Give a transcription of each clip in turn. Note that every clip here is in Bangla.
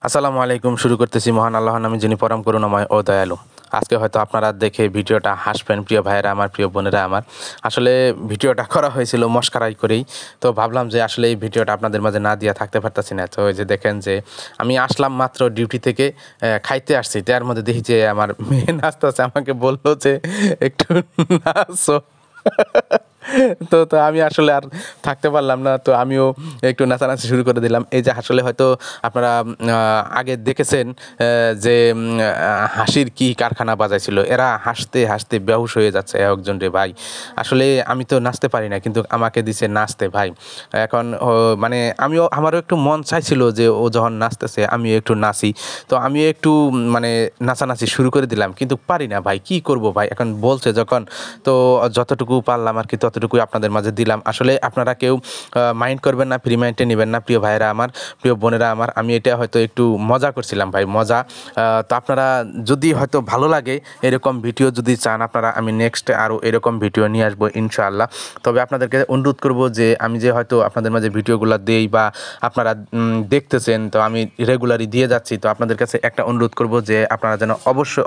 আসসালামু আলাইকুম। শুরু করতেছি মহান আল্লাহর নামে, যিনি পরম করুণাময় ও দয়ালু। আজকে হয়তো আপনারা দেখে ভিডিওটা হাসবেন, প্রিয় ভাইয়েরা আমার, প্রিয় বোনেরা আমার। আসলে ভিডিওটা করা হয়েছিল মস্কারাই করেই, তো ভাবলাম যে আসলে এই ভিডিওটা আপনাদের মাঝে না দিয়ে থাকতে পারতেছি না। তো ওই যে দেখেন যে আমি আসলাম মাত্র ডিউটি থেকে, খাইতে আসছি, তার মধ্যে দেখি যে আমার মেয়ে নাচতেছে, আমাকে বললো যে একটু নাচো। তো তো আমি আসলে আর থাকতে পারলাম না, তো আমিও একটু নাচানাচি শুরু করে দিলাম। এই যে আসলে হয়তো আপনারা আগে দেখেছেন যে হাসির কি কারখানা বাজাইছিল, এরা হাসতে হাসতে বেহুশ হয়ে যাচ্ছে একজন রে ভাই। আসলে আমি তো নাচতে পারি না, কিন্তু আমাকে দিছে নাচতে ভাই। এখন মানে আমারও একটু মন চাইছিল যে ও যখন নাচতেছে আমিও একটু নাচি, তো আমিও একটু মানে নাচানাচি শুরু করে দিলাম, কিন্তু পারি না ভাই, কি করব ভাই। এখন বলছে যখন, তো যতটুকু পারলাম আর কি ততটুকুই আপনাদের মাঝে দিলাম। আসলে আপনারা কেউ মাইন্ড করবেন না, ফ্রি মাইন্ডে নেবেন না, প্রিয় ভাইরা আমার, প্রিয় বোনেরা আমার। আমি এটা হয়তো একটু মজা করছিলাম ভাই, মজা। তো আপনারা যদি হয়তো ভালো লাগে এরকম ভিডিও যদি চান আপনারা, আমি নেক্সট আরও এরকম ভিডিও নিয়ে আসবো ইনশাআল্লাহ। তবে আপনাদেরকে অনুরোধ করব যে আমি যে হয়তো আপনাদের মাঝে ভিডিওগুলো দেই বা আপনারা দেখতেছেন, তো আমি রেগুলারই দিয়ে যাচ্ছি, তো আপনাদের কাছে একটা অনুরোধ করব যে আপনারা যেন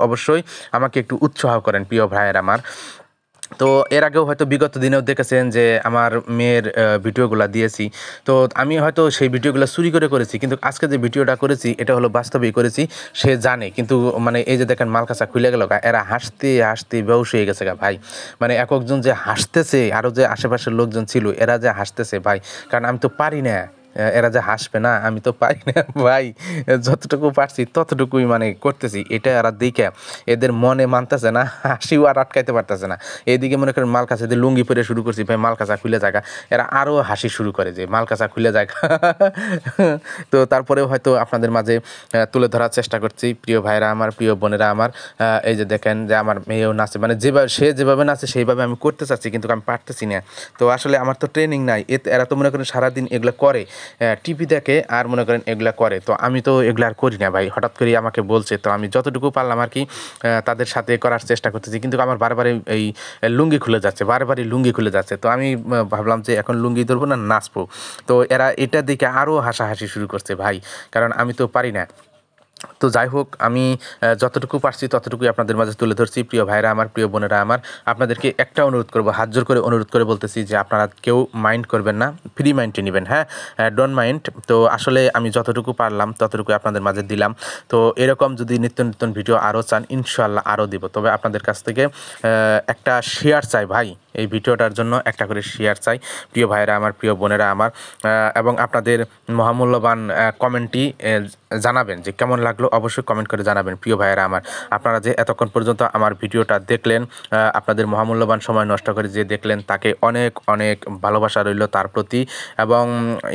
অবশ্যই আমাকে একটু উৎসাহ করেন, প্রিয় ভাইয়েরা আমার। তো এর আগেও হয়তো বিগত দিনেও দেখেছেন যে আমার মেয়ের ভিডিওগুলো দিয়েছি, তো আমি হয়তো সেই ভিডিওগুলো চুরি করে করেছি, কিন্তু আজকে যে ভিডিওটা করেছি এটা হলো বাস্তবেই করেছি। সে জানে, কিন্তু মানে এই যে দেখেন মালকাসা খুলে গেল গা, এরা হাসতে হাসতে বেহুশ হয়ে গেছে গা ভাই। মানে একজন যে হাসতেছে, আরও যে আশেপাশের লোকজন ছিল এরা যে হাসতেছে ভাই, কারণ আমি তো পারি না। এরা যে হাসবে না, আমি তো পারি না ভাই। যতটুকু পারছি ততটুকুই মানে করতেছি, এটা এরা দেখে এদের মনে মানতেছে না, হাসিও আর আটকাইতে পারতেছে না। এইদিকে মনে করেন মালকাসা দিয়ে লুঙ্গি পরে শুরু করছি ভাই, মালকাসা খুলে জায়গা, এরা আরও হাসি শুরু করে যে মালকাসা খুলে জায়গা। তো তারপরেও হয়তো আপনাদের মাঝে তুলে ধরার চেষ্টা করছি, প্রিয় ভাইরা আমার, প্রিয় বোনেরা আমার। এই যে দেখেন যে আমার মেয়েও নাচে, মানে সে যেভাবে নাচে সেইভাবে আমি করতে চাচ্ছি, কিন্তু আমি পারতেছি না। তো আসলে আমার তো ট্রেনিং নাই, এরা তো মনে করেন সারাদিন এগুলো করে, টিভি দেখে আর মনে করেন এগুলা করে, তো আমি তো এগুলো আর করি না ভাই। হঠাৎ করে আমাকে বলছে, তো আমি যতটুকু পারলাম আর কি তাদের সাথে করার চেষ্টা করতেছি, কিন্তু আমার বারবারই এই লুঙ্গি খুলে যাচ্ছে, বারবারই লুঙ্গি খুলে যাচ্ছে। তো আমি ভাবলাম যে এখন লুঙ্গি ধরবো না, নাচবো। তো এরা এটা দেখে আরও হাসাহাসি শুরু করছে ভাই, কারণ আমি তো পারি না। তো যাই হোক, আমি যতটুকু পারছি ততটুকুই আপনাদের মাঝে তুলে ধরছি, প্রিয় ভাইরা আমার, প্রিয় বোনেরা আমার। আপনাদেরকে একটা অনুরোধ করবো, হাত জোর করে অনুরোধ করে বলতেছি যে আপনারা কেউ মাইন্ড করবেন না, ফ্রি মাইন্ডে নেবেন, হ্যাঁ, ডোন্ট মাইন্ড। তো আসলে আমি যতটুকু পারলাম ততটুকু আপনাদের মাঝে দিলাম। তো এরকম যদি নিত্য নতুন ভিডিও আরও চান ইনশাআল্লাহ আরও দিব, তবে আপনাদের কাছ থেকে একটা শেয়ার চাই ভাই, এই ভিডিওটার জন্য একটা করে শেয়ার চাই, প্রিয় ভাইরা আমার, প্রিয় বোনেরা আমার। এবং আপনাদের মহামূল্যবান কমেন্টটি জানাবেন যে কেমন লাগলো, অবশ্যই কমেন্ট করে জানাবেন, প্রিয় ভাইয়েরা আমার। আপনারা যে এতক্ষণ পর্যন্ত আমার ভিডিওটা দেখলেন, আপনাদের মহামূল্যবান সময় নষ্ট করে যে দেখলেন, তাকে অনেক অনেক ভালোবাসা রইল তার প্রতি, এবং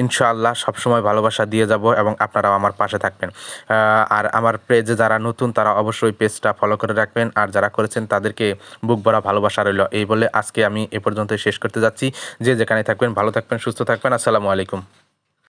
ইনশাআল্লাহ সবসময় ভালোবাসা দিয়ে যাব এবং আপনারাও আমার পাশে থাকবেন। আর আমার পেজে যারা নতুন তারা অবশ্যই পেজটা ফলো করে রাখবেন, আর যারা করেছেন তাদেরকে বুক ভরা ভালোবাসা রইল। এই বলে আজকে আমি এ পর্যন্ত শেষ করতে যাচ্ছি। যে যেখানে থাকবেন ভালো থাকবেন, সুস্থ থাকবেন। আসসালামু আলাইকুম।